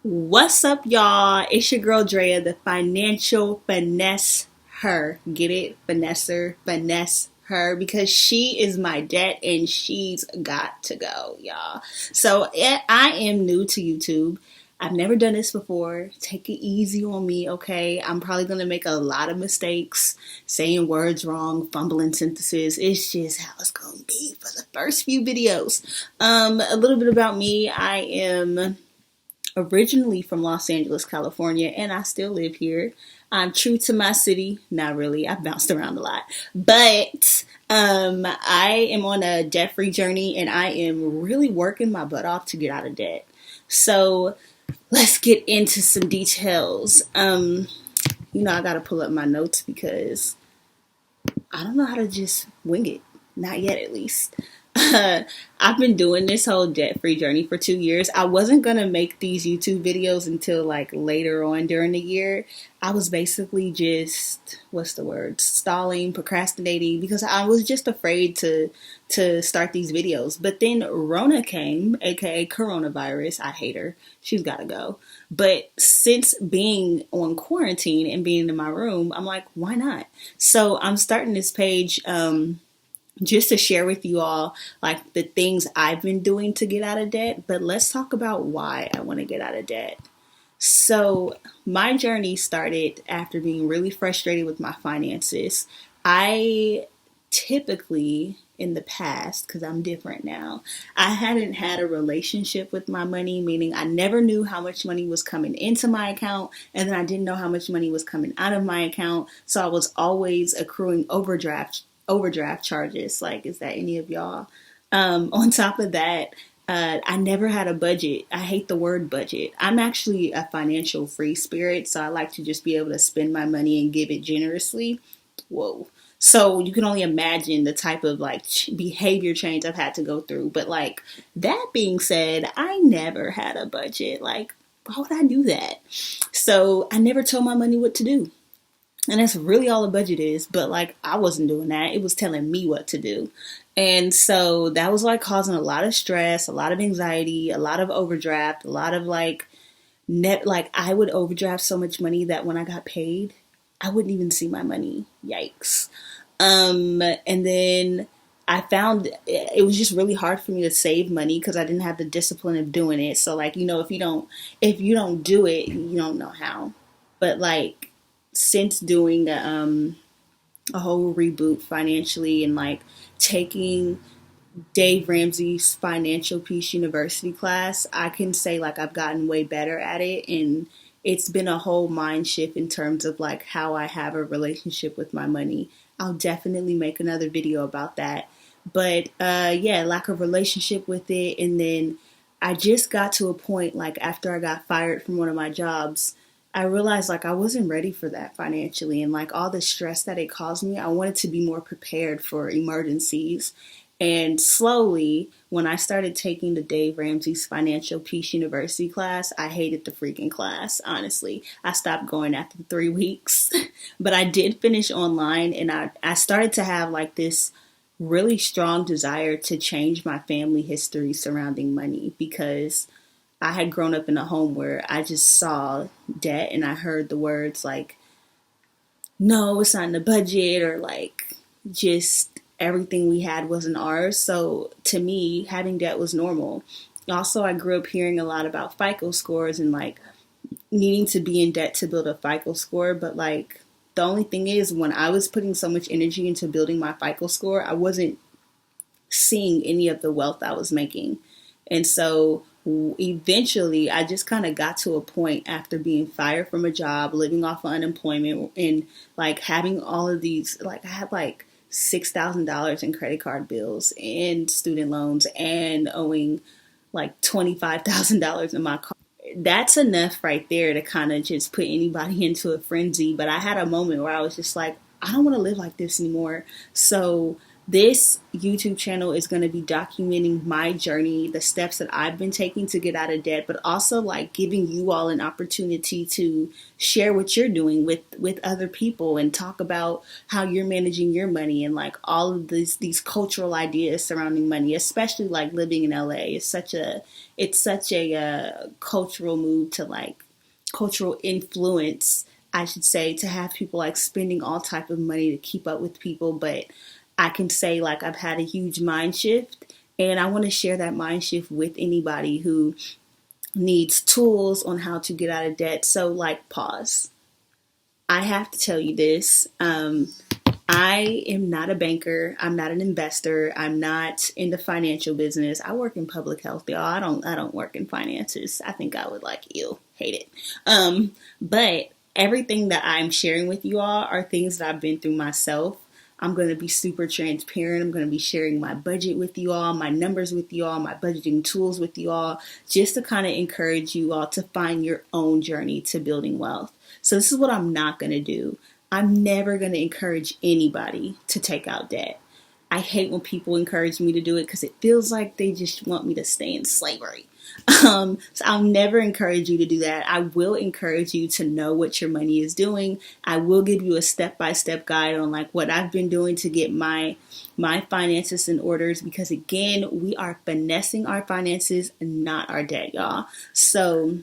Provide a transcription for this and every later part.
What's up, y'all? It's your girl Drea, the Financial Finesse-Her. Get it? Finesse her, because she is my debt and she's got to go, y'all. So I am new to YouTube. I've never done this before. Take it easy on me, okay? I'm probably gonna make a lot of mistakes, saying words wrong, fumbling sentences. It's just how it's gonna be for the first few videos. A little bit about me. I am originally from Los Angeles, California, and I still live here. I'm true to my city. Not really. I've bounced around a lot. But I am on a debt-free journey, and I am really working my butt off to get out of debt. So let's get into some details. I got to pull up my notes because I don't know how to just wing it. Not yet, at least. I've been doing this whole debt-free journey for 2 years. I wasn't going to make these YouTube videos until like later on during the year. I was basically just, stalling, procrastinating because I was just afraid to start these videos. But then Rona came, aka coronavirus. I hate her. She's got to go. But since being on quarantine and being in my room, I'm like, why not? So I'm starting this page just to share with you all like the things I've been doing to get out of debt. But let's talk about why I want to get out of debt. So my journey started after being really frustrated with my finances. I typically in the past, because I'm different now, I hadn't had a relationship with my money, meaning I never knew how much money was coming into my account, and then I didn't know how much money was coming out of my account. So I was always accruing overdraft charges. Like, is that any of y'all? On top of that, I never had a budget. I hate the word budget. I'm actually a financial free spirit, so I like to just be able to spend my money and give it generously. Whoa. So you can only imagine the type of like behavior change I've had to go through. But like that being said, I never had a budget. Like, why would I do that? So I never told my money what to do. And that's really all a budget is. But like, I wasn't doing that. It was telling me what to do. And so that was like causing a lot of stress, a lot of anxiety, a lot of overdraft, a lot of like like I would overdraft so much money that when I got paid, I wouldn't even see my money. Yikes. And then I found it was just really hard for me to save money because I didn't have the discipline of doing it. So like, if you don't do it, you don't know how. But like since doing a whole reboot financially and like taking Dave Ramsey's Financial Peace University class, I can say like I've gotten way better at it, and it's been a whole mind shift in terms of like how I have a relationship with my money. I'll definitely make another video about that. But yeah, lack of relationship with it, and then I just got to a point like after I got fired from one of my jobs, I realized like I wasn't ready for that financially, and like all the stress that it caused me, I wanted to be more prepared for emergencies. And slowly, when I started taking the Dave Ramsey's Financial Peace University class, I hated the freaking class, honestly. I stopped going after 3 weeks, but I did finish online, and I started to have like this really strong desire to change my family history surrounding money because I had grown up in a home where I just saw debt and I heard the words like, no, it's not in the budget, or like just everything we had wasn't ours. So to me, having debt was normal. Also, I grew up hearing a lot about FICO scores and like needing to be in debt to build a FICO score. But like the only thing is, when I was putting so much energy into building my FICO score, I wasn't seeing any of the wealth I was making. And so eventually I just kind of got to a point after being fired from a job, living off of unemployment, and like having all of these, like I had like $6,000 in credit card bills and student loans and owing like $25,000 in my car. That's enough right there to kind of just put anybody into a frenzy. But I had a moment where I was just like, I don't want to live like this anymore. So This YouTube channel is going to be documenting my journey, the steps that I've been taking to get out of debt, but also like giving you all an opportunity to share what you're doing with other people and talk about how you're managing your money and like all of these cultural ideas surrounding money, especially like living in LA. It's such a cultural move to like cultural influence, I should say, to have people like spending all type of money to keep up with people. But I can say like I've had a huge mind shift, and I want to share that mind shift with anybody who needs tools on how to get out of debt. So like pause. I have to tell you this. I am not a banker. I'm not an investor. I'm not in the financial business. I work in public health, y'all. I don't work in finances. I think I would like you. Hate it. But everything that I'm sharing with you all are things that I've been through myself. I'm going to be super transparent. I'm going to be sharing my budget with you all, my numbers with you all, my budgeting tools with you all, just to kind of encourage you all to find your own journey to building wealth. So this is what I'm not going to do. I'm never going to encourage anybody to take out debt. I hate when people encourage me to do it because it feels like they just want me to stay in slavery. So I'll never encourage you to do that. I will encourage you to know what your money is doing. I will give you a step-by-step guide on like what I've been doing to get my finances in orders, because again, we are finessing our finances, not our debt, y'all. So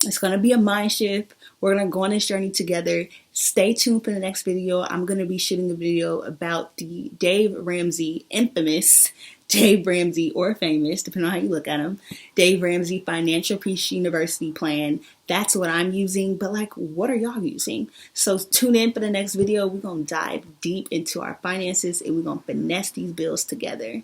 it's going to be a mind shift. We're going to go on this journey together. Stay tuned for the next video. I'm going to be shooting a video about the Dave Ramsey, infamous Dave Ramsey, or famous, depending on how you look at him, Dave Ramsey Financial Peace University plan. That's what I'm using. But like, what are y'all using? So tune in for the next video. We're going to dive deep into our finances and we're going to finesse these bills together.